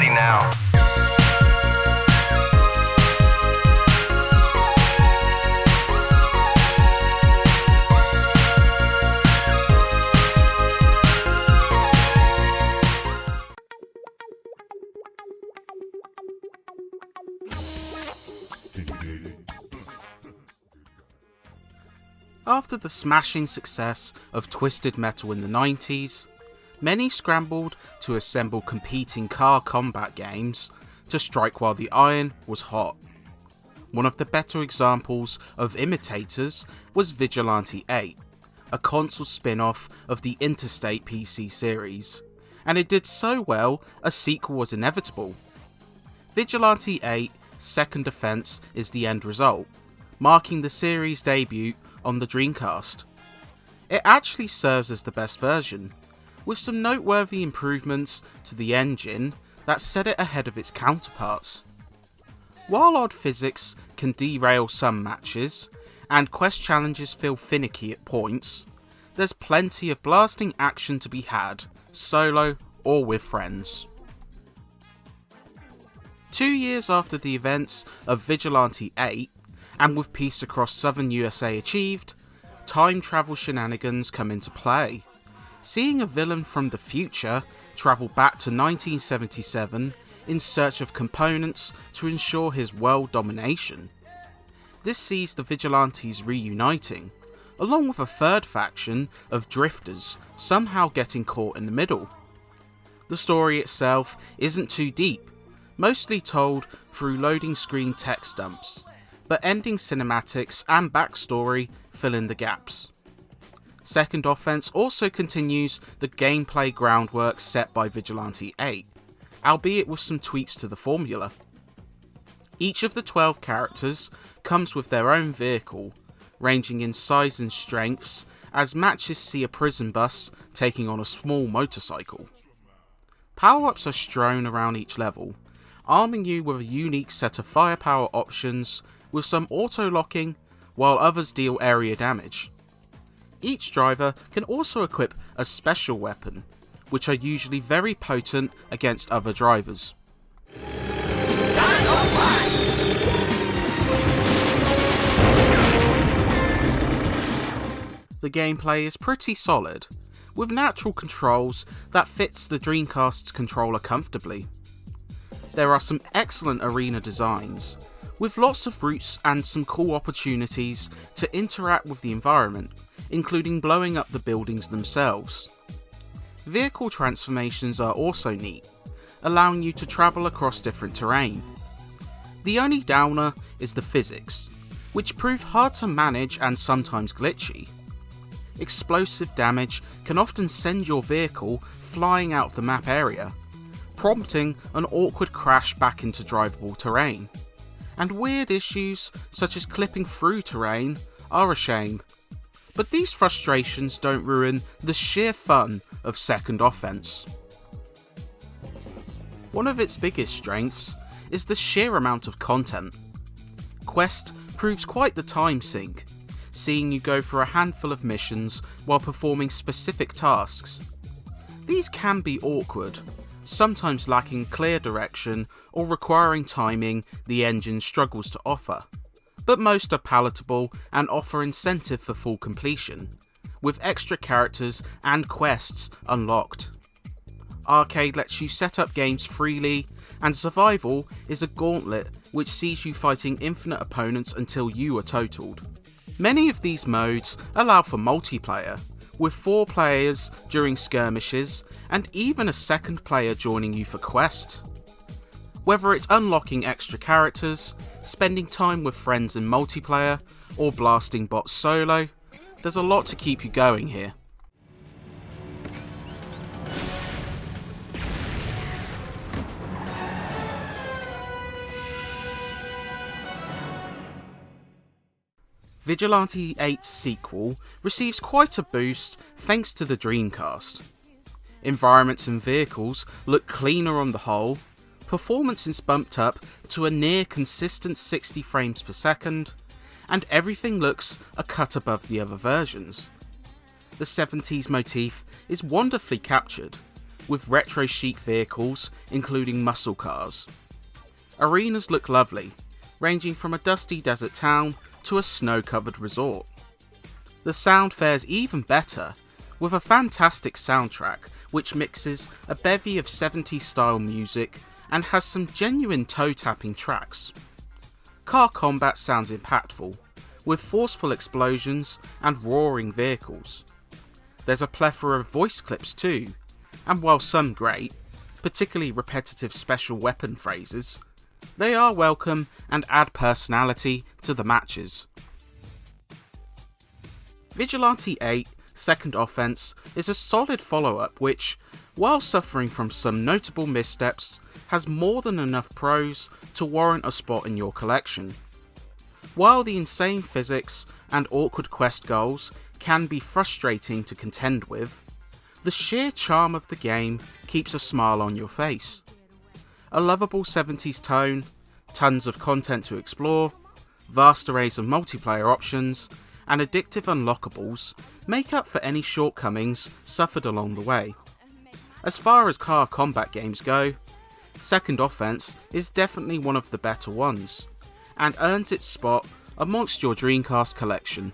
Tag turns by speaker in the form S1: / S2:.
S1: ready now.
S2: After the smashing success of Twisted Metal in the 90s, many scrambled to assemble competing car combat games to strike while the iron was hot. One of the better examples of imitators was Vigilante 8, a console spin-off of the Interstate PC series, and it did so well a sequel was inevitable. Vigilante 8 Second Offense is the end result, marking the series' debut on the Dreamcast. It actually serves as the best version, with some noteworthy improvements to the engine that set it ahead of its counterparts. While odd physics can derail some matches, and quest challenges feel finicky at points, there's plenty of blasting action to be had, solo or with friends. 2 years after the events of Vigilante 8, and with peace across southern USA achieved, time travel shenanigans come into play. Seeing a villain from the future travel back to 1977 in search of components to ensure his world domination. This sees the vigilantes reuniting, along with a third faction of drifters somehow getting caught in the middle. The story itself isn't too deep, mostly told through loading screen text dumps, but ending cinematics and backstory fill in the gaps. Second Offense also continues the gameplay groundwork set by Vigilante 8, albeit with some tweaks to the formula. Each of the 12 characters comes with their own vehicle, ranging in size and strengths, as matches see a prison bus taking on a small motorcycle. Power-ups are strewn around each level, arming you with a unique set of firepower options, with some auto-locking, while others deal area damage. Each driver can also equip a special weapon, which are usually very potent against other drivers. The gameplay is pretty solid, with natural controls that fits the Dreamcast's controller comfortably. There are some excellent arena designs, with lots of routes and some cool opportunities to interact with the environment, including blowing up the buildings themselves. Vehicle transformations are also neat, allowing you to travel across different terrain. The only downer is the physics, which prove hard to manage and sometimes glitchy. Explosive damage can often send your vehicle flying out of the map area, prompting an awkward crash back into drivable terrain. And weird issues, such as clipping through terrain, are a shame. But these frustrations don't ruin the sheer fun of Second Offense. One of its biggest strengths is the sheer amount of content. Quest proves quite the time sink, seeing you go for a handful of missions while performing specific tasks. These can be awkward, sometimes lacking clear direction or requiring timing the engine struggles to offer, but most are palatable and offer incentive for full completion, with extra characters and quests unlocked. Arcade lets you set up games freely, and Survival is a gauntlet which sees you fighting infinite opponents until you are totaled. Many of these modes allow for multiplayer, with 4 players during skirmishes, and even a second player joining you for quest. Whether it's unlocking extra characters, spending time with friends in multiplayer, or blasting bots solo, there's a lot to keep you going here. Vigilante 8's sequel receives quite a boost thanks to the Dreamcast. Environments and vehicles look cleaner on the whole, performance is bumped up to a near consistent 60 frames per second, and everything looks a cut above the other versions. The 70s motif is wonderfully captured, with retro chic vehicles including muscle cars. Arenas look lovely, ranging from a dusty desert town to a snow-covered resort. The sound fares even better, with a fantastic soundtrack which mixes a bevy of 70s style music and has some genuine toe-tapping tracks. Car combat sounds impactful, with forceful explosions and roaring vehicles. There's a plethora of voice clips too, and while some great, particularly repetitive special weapon phrases, they are welcome and add personality to the matches. Vigilante 8 Second Offense is a solid follow-up which, while suffering from some notable missteps, has more than enough pros to warrant a spot in your collection. While the insane physics and awkward quest goals can be frustrating to contend with, the sheer charm of the game keeps a smile on your face. A lovable 70s tone, tons of content to explore, vast arrays of multiplayer options, and addictive unlockables make up for any shortcomings suffered along the way. As far as car combat games go, Second Offense is definitely one of the better ones, and earns its spot amongst your Dreamcast collection.